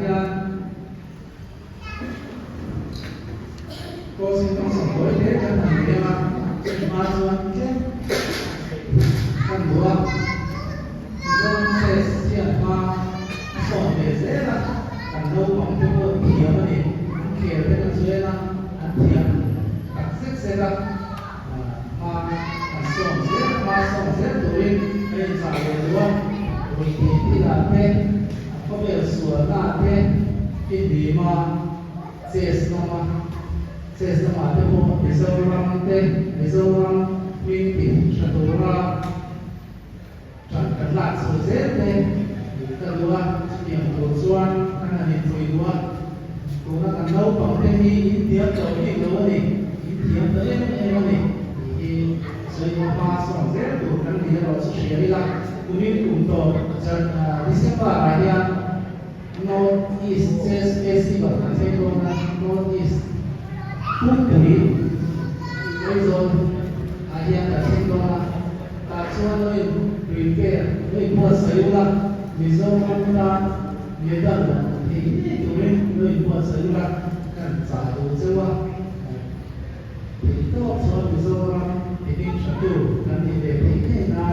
hian ko sin tong som boi te kan han le ma ma chuan ke kan bua zon ses sian ma so me zela kan lo pang te ko hi ma ni ke te kan zuela an thiam tak sek sela ma an som zela tuin ei sa le lo wi ti la te ko be suwa na te ki di ma ses no ma ses no ma te ko Mizoram wing ti shatura chan kan la so zete ta dua tiang ko chuan kana ni tui dua ko na kan lo pang te hi india to ni lo ni india to ni i so yo pa so zete tu kan ni ro so sheri la kunin kum to chan December ahia North East Chess Festival kan se ko na North East Putri Arizona ahia ka sin ko na ta chuan noi prepare noi po sayula Mizoram na yedan thì turin noi po sayula kan sa do chewa thì to so Mizoram thì shatu kan ni de ni na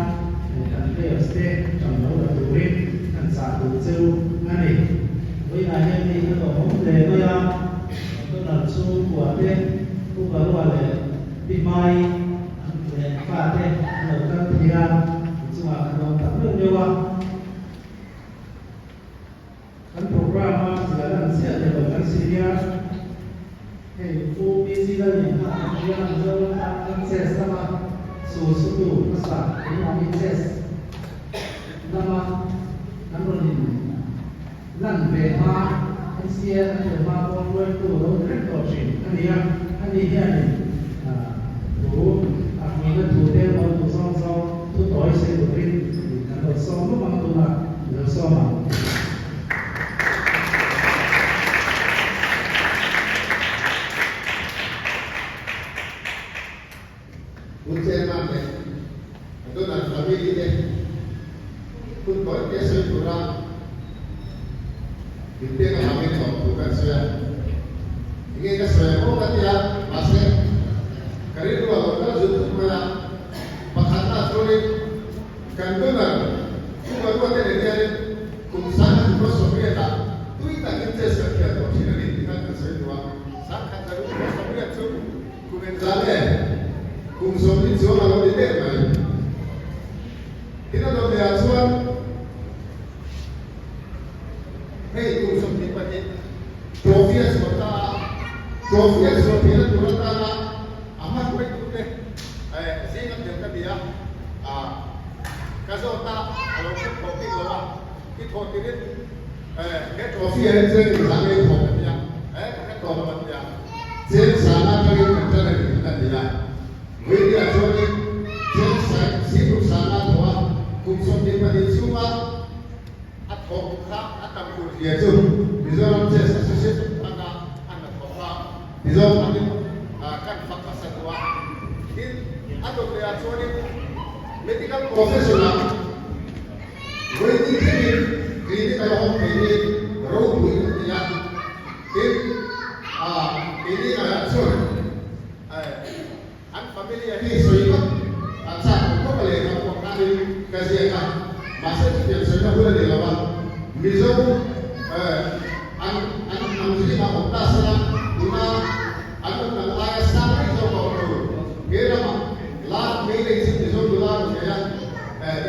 kan le state trong đó là turin kan sa do cheu ani với là hiện thì nó có vấn đề với tôi là số của thế cũng có gọi là bị mai và thế ở các thì chúng ta còn tập luyện nhiều quá các program sẽ là sẽ để ở các Syria thì phụ busy là những hạng riêng do các sẽ sama số đủ các sản những hạng business nama namun nan về ma anh xe anh về ma con quay tụ đâu rất có chuyện anh đi here này thủ mình cái thủ tiêu ở thủ sau thủ tối sẽ được đi rồi sau lúc bằng thủ là rồi sau mà un tema này tôi là family đây kun có cái sự của ra Kita kami bukan saya. Ini saya mau kata masih. Kali dua orang jatuh mana pakata tulis kandunan. Cuma dua dia kumsana juga sobrieta. Tu kita kita sekian tu sini ni kita saya dua. Sangat terus sobrieta tu kumenzale. Kumsobri cuma kalau di mana. Kita dah biasa. Hey, tu something but Profias Sofia Turana, Amat Wait to take Zing of the Kabia, Kazota, Alonso Popping Lola, it hot in it, get Sofia and say, Zame Hopia, get Hopia, Zen Sana Kari Cantada, we are joining Zen Sibu Sana Toa, Kumson de Padisuma. Yaitu Mizoram Chess Association anak kota Mizoram kan fakta satu atau kreasi medical professional waiting ini kalau ini road ya ini sorry unfamiliar ini soalnya saat kau boleh kamu kali kasih kan masa yang sudah boleh dilawan Mizoram Muslim aku tak salah guna aku nak layak sama itu kau kira mah lah mereka isi Mizoram dolar saya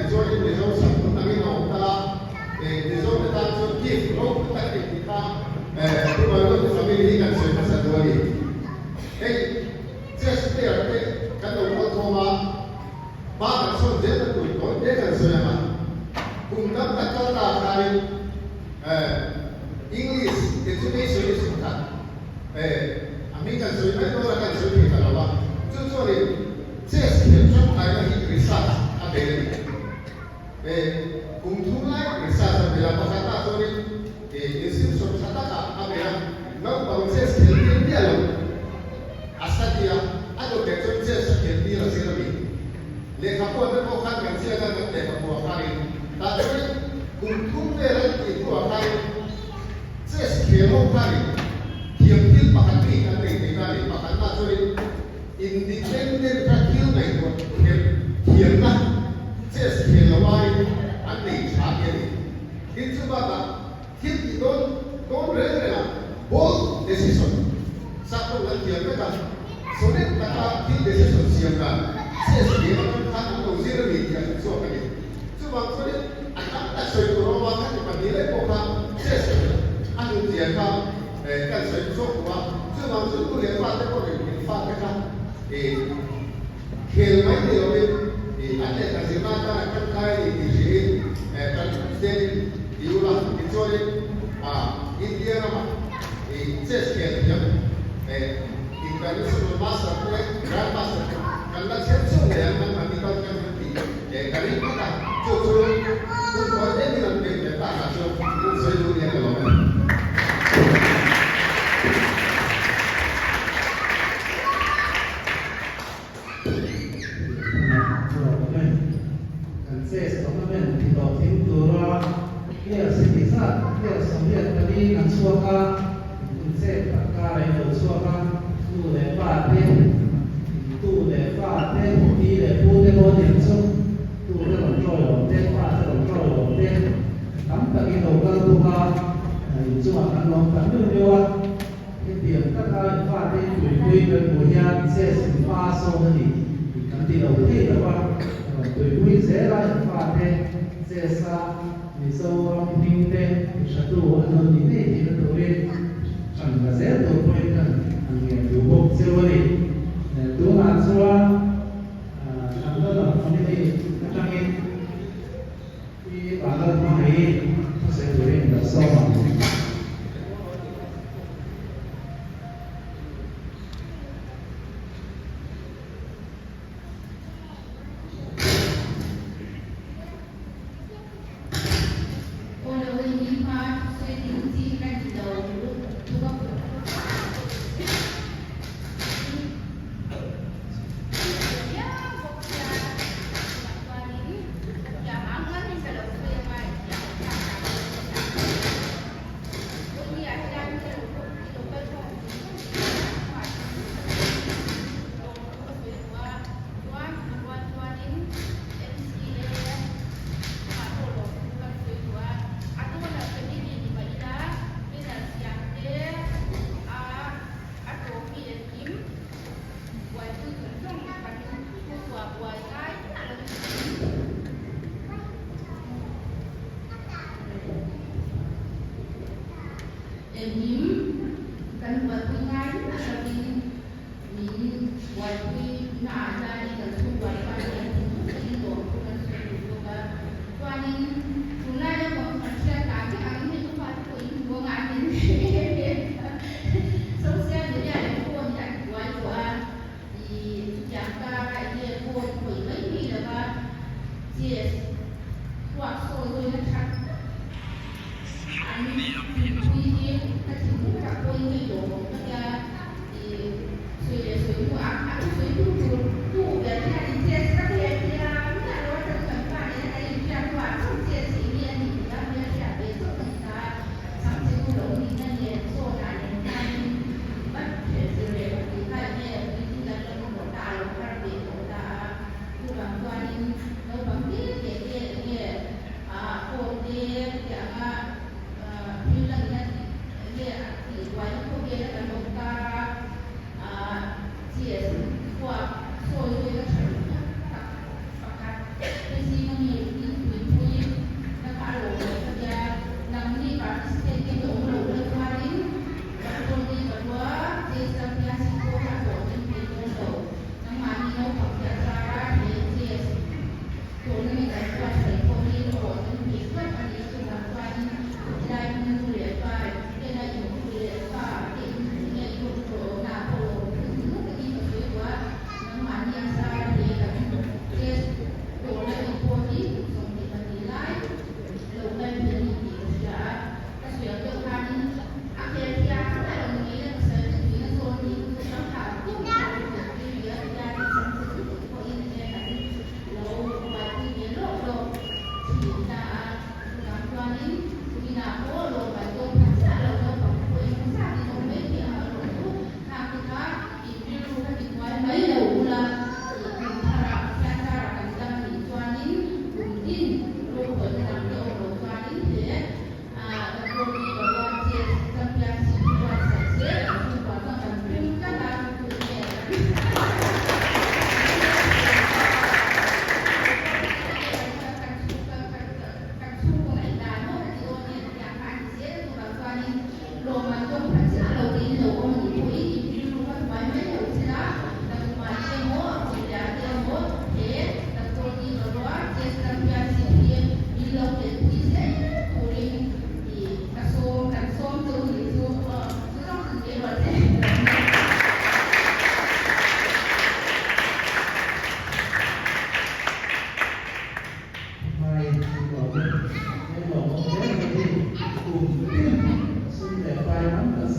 Mizoram satu kali nak utara Mizoram kita tu gift roh kita tu baru tu family kan saya satu lagi just there kalau kau thoma bahagian so dia tu dia kan saya mah kumdam tak kau tak kali English education is sudah. Amerika Serikat itu akan sulit kalau apa. Jadi, chess itu ada research ada ini. Kumpulan research ada apa kata sorry. Institusi kata apa ya? Nak baru chess itu dia loh. Asal dia ada betul chess itu dia sendiri. Lekap ada bukan yang siapa yang lekap bukan. Tapi kumpulan itu akan这 scale of kari thiam thil pakhat ni kan nei nei kari pakhat na chori independent ka thil nei ko thiam na che scale awai an nei tha ke ni kin chu ba ta thil ki don re la bold decision sa ko lan thiam ka so ne ta ka thil decision siam ka che scale ka ko zero ni ya so ka ni chu ba chori anak tak soi ko ro ka ni pa ni le ko ka che anh chị không cần phải số của chứ mà chúng tôi liên quan tới có thể liên quan tới không thì khi mấy điều thì anh này là gì mà ta cần thay thì gì cần xem điều là cái chỗ đi India mà thì sẽ kiện nhầm international master plan grand master cần là xem số người anh mà đi con cần thì để cái này chúng ta chú cũng có đến làm việc để ta làm cho cũng xây dựng nhà cái đó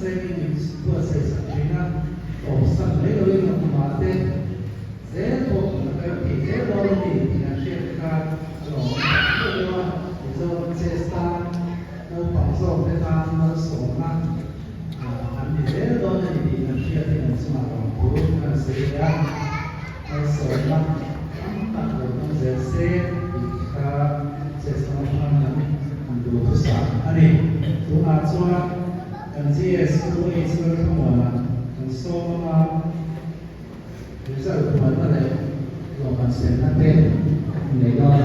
xây vừa xây dựng thế nào ổ sẵn lấy đôi một mà tên dễ thuộc là cái thì dễ đôi thì là chuyện cả rồi bây giờ chế sa nó bảo rồi cái ta nó số năng anh thì dễ đôi thì là chuyện thì nó sẽ mà còn cố là xây ra nó số năng tặng được nó dễ xây cả chế sa nó năng đủ thứ sáng anh đi tu áp cho anh chị số ấy số không mà anh số mà bây giờ tôi nói là lòng bạn sẽ nát tên để đo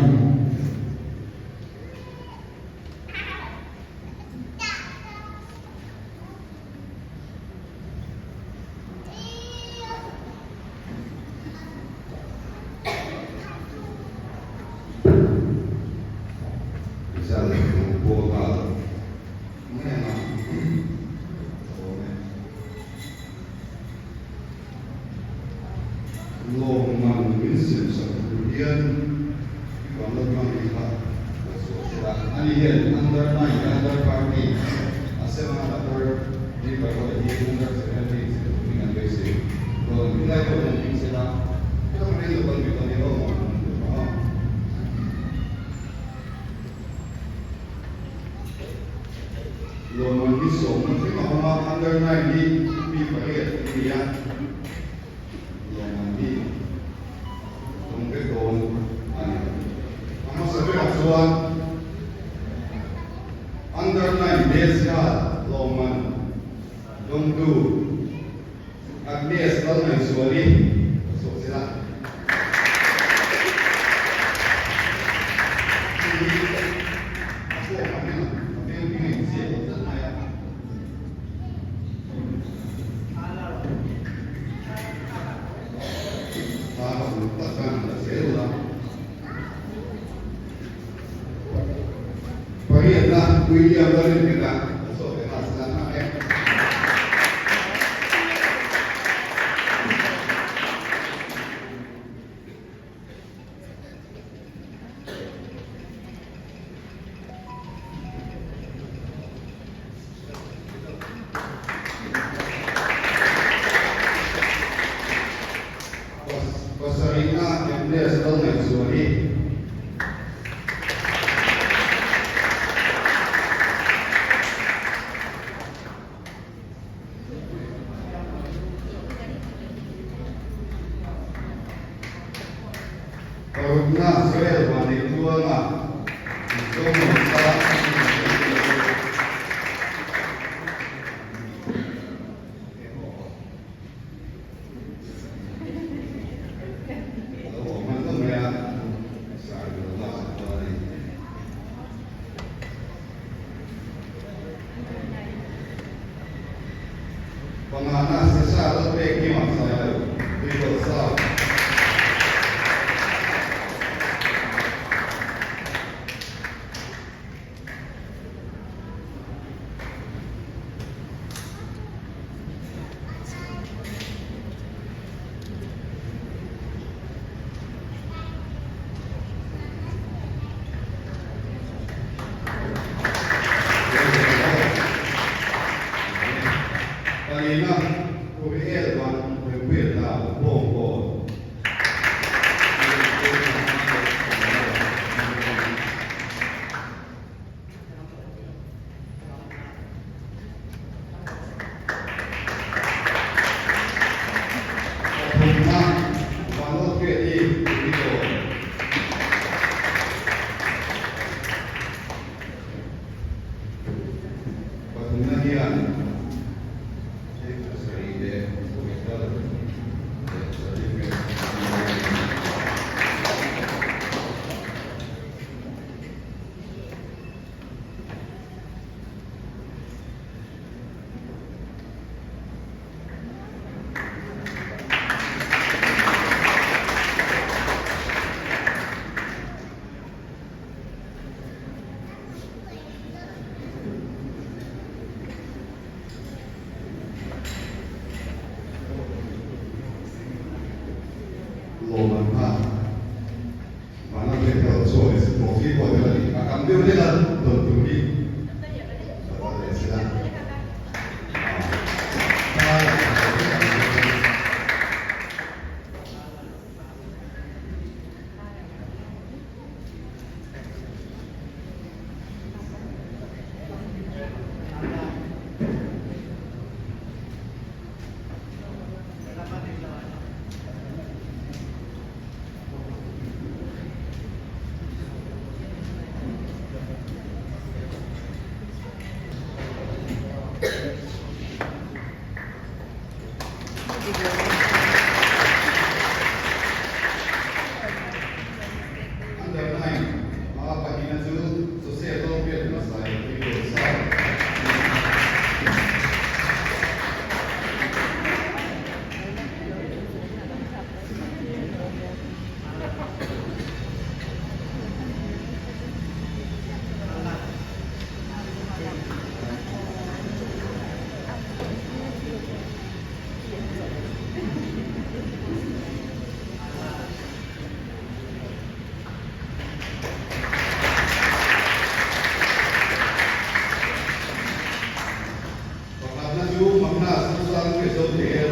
na chú mặc na sang cái số để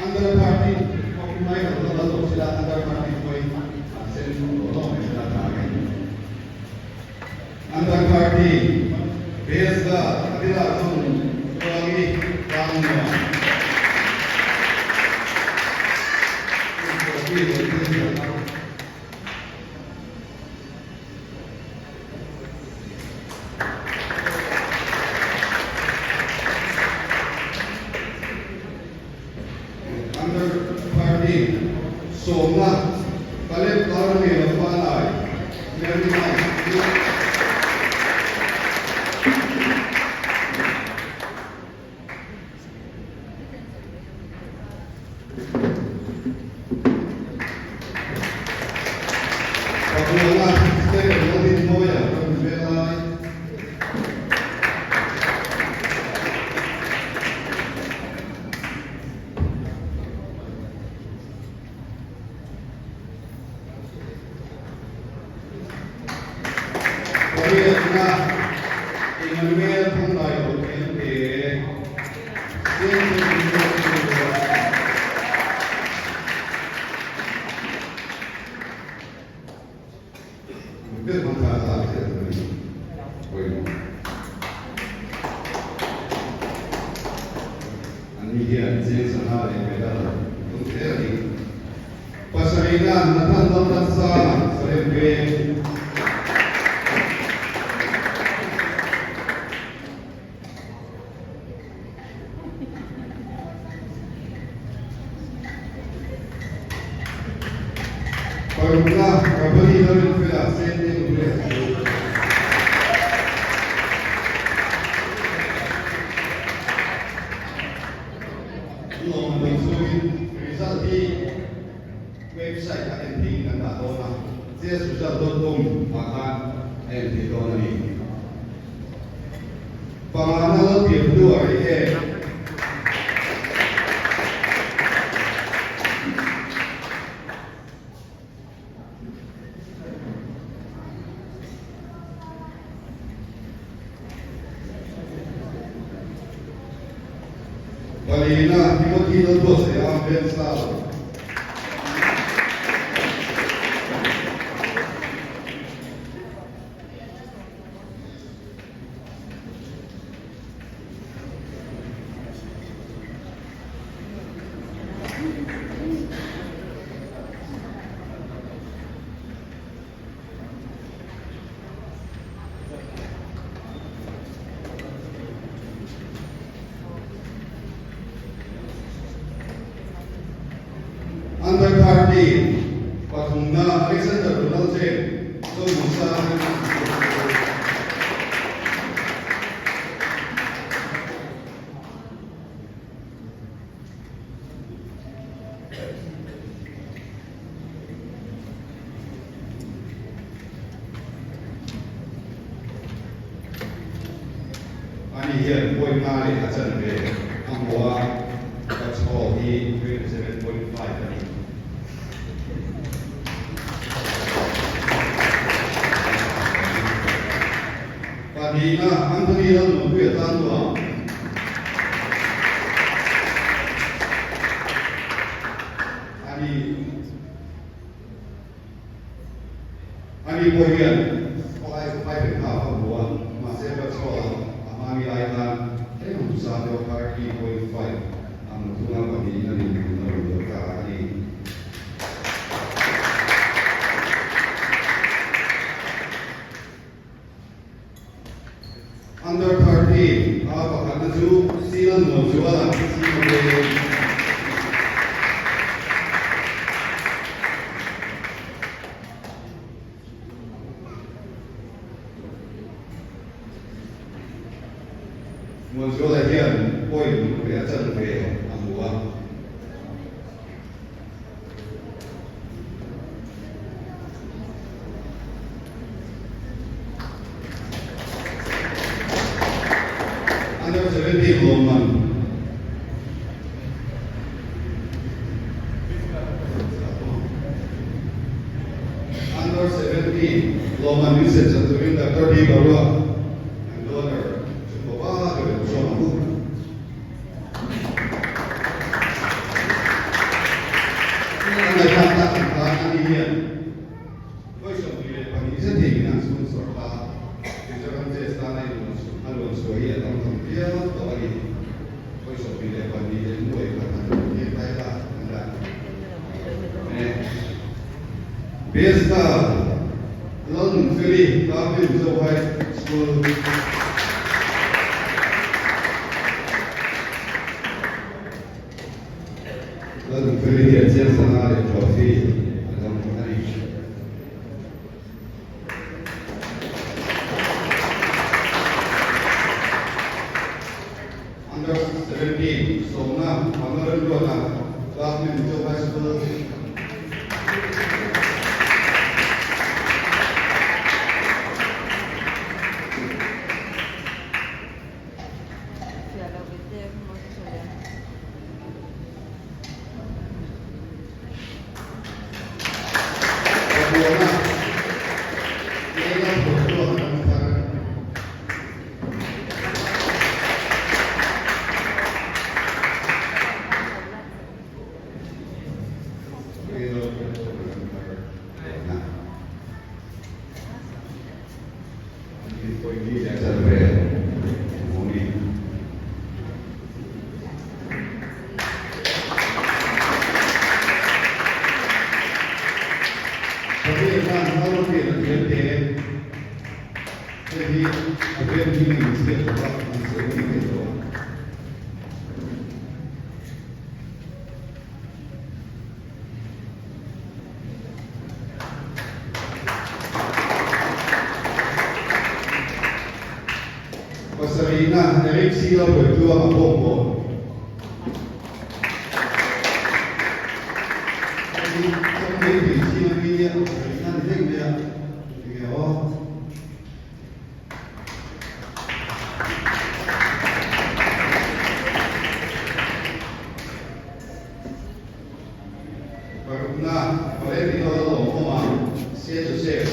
Under party, occupy ang totoo sila under party ko ay under party, base ka, kanila itong pagi pang under party, so nga, kalit karon ni Panay, meron na. Pagkulang stay, loaded mo yan, pagkulang Pagkulang na, Emmanuel Pandayo, NPA, Mungkin mengatakan seperti ini. Anihian sih sehari beda. Untuk ini pasaringan nathan tatsa serempe. Pagkulang kabeli dari pera sendiri boleh. Long mensuin result di website NT dan tak tahu lah. Saya sudah tonton akan NT tahun ini. Pengalaman lebih dua ini. Palina, Timothy Lobos, yang bensal. Under party, Patungna Alexander Donaldson, so Musa. Ani here, boy, Mali, that's a bit. Amboa, that's all. He 27.5. Padina, Anthony Lano, Vietnam. Ani Boyan, Pakaiเป็นข่าวของบัวมาเซฟแบบสองอามีรายการให้ผมทุกสามเดียวกันที่โวยไฟทุกงานวันนี้นั่นเองเราดูการนี้ Under 30, apakah itu silan mau jualan silan Bonjour la guerre. point về chân về ăn búa Under 17 Roman Under 17 Roman Vincent Santorin Dr. D. Barua and daughter Chupapa de Somaku. Ang nagtatak ang tangan niya. Kung siya pili pa ni isa din ang sponsor pa. Ito kan sa tanay alon soy at ang kampiya tawali. Kung siya pili pa ni mo ay patang ni tayo anda. Besta London Philly David Zohai School London Philly at Sensanare Trophy Alam Harish Under 17 Sona Amaran Dona David Zohai School Pasarina Eric Sila berdua mabombo. Jadi sini dia Pasarina dia dia oh. Karena oleh kita lomba saya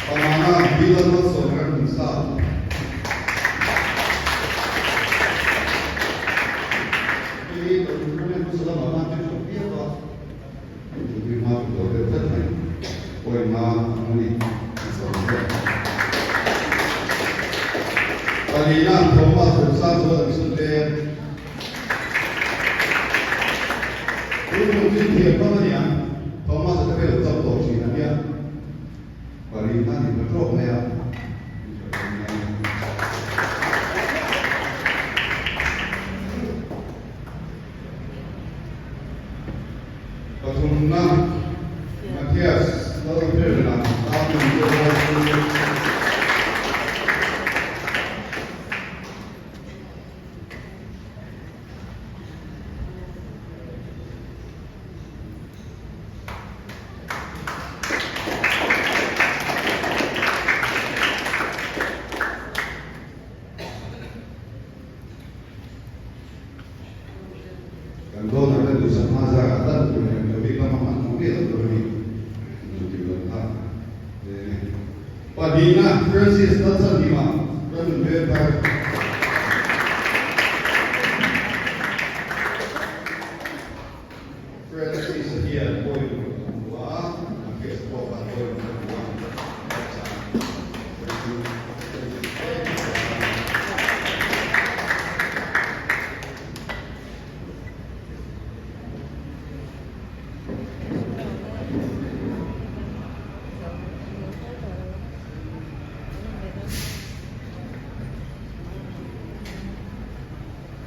Pemana bila seorang insan ini kemudian selama mati dia apa? Jadi maaf kalau terjadi, boleh maaf muli. Kalina Thomas bersama dengan Sunday. Ini mungkin dia apa dia? Thomas terkait dengan doktor Cina dia. Kalina di betul ya. Patunna Matias lalu berna apa yang Kalau ada dosa mazhar ada yang lebih lama mungkin lebih juga. Padina Francis Dotson Dima dan Berber. Francis dia boy dua, akhir sekolah boy dua.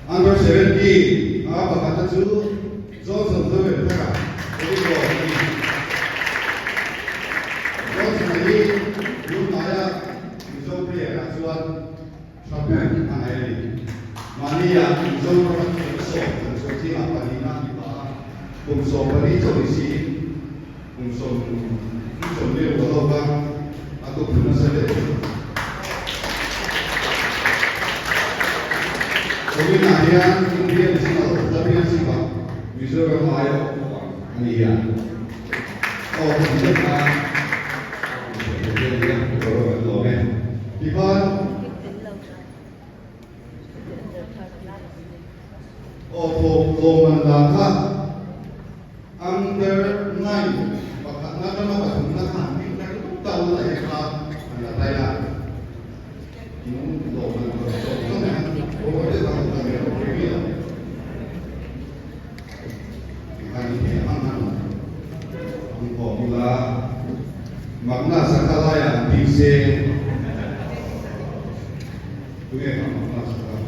Under 17, pakatan su Johnson Zubel Teka, jadi Johnson ini belum ada Johnson player asuhan sampai akhir ini. Mania Johnson orang Johnson dan Johnson apa ni nak ibarat Johnson beri solusi Johnson dia kalau bang atau belum selesai. Kemudian kemudian siapa tapi yang siapa bisa bermain dia. Oh kemudian dia berlomen. Iban loman langkah under 9 pakat nak kami tahu lah ya kalau anda tanya ini loman oh dia tahu kami begini ini aman formula makna sakala yang bisa makna sakala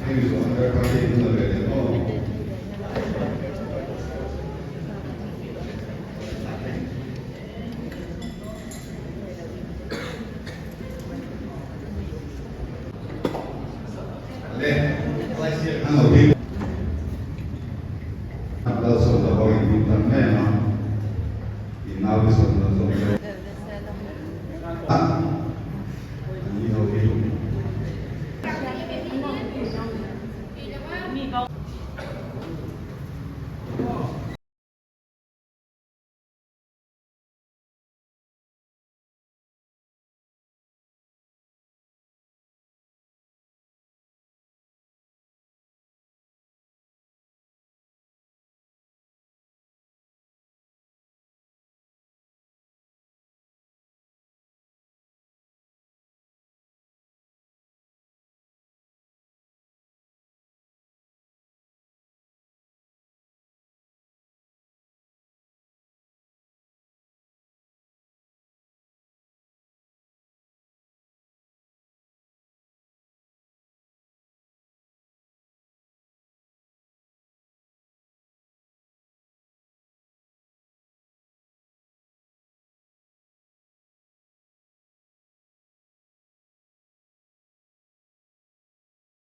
ini soalnya pasti itu lebih Halo,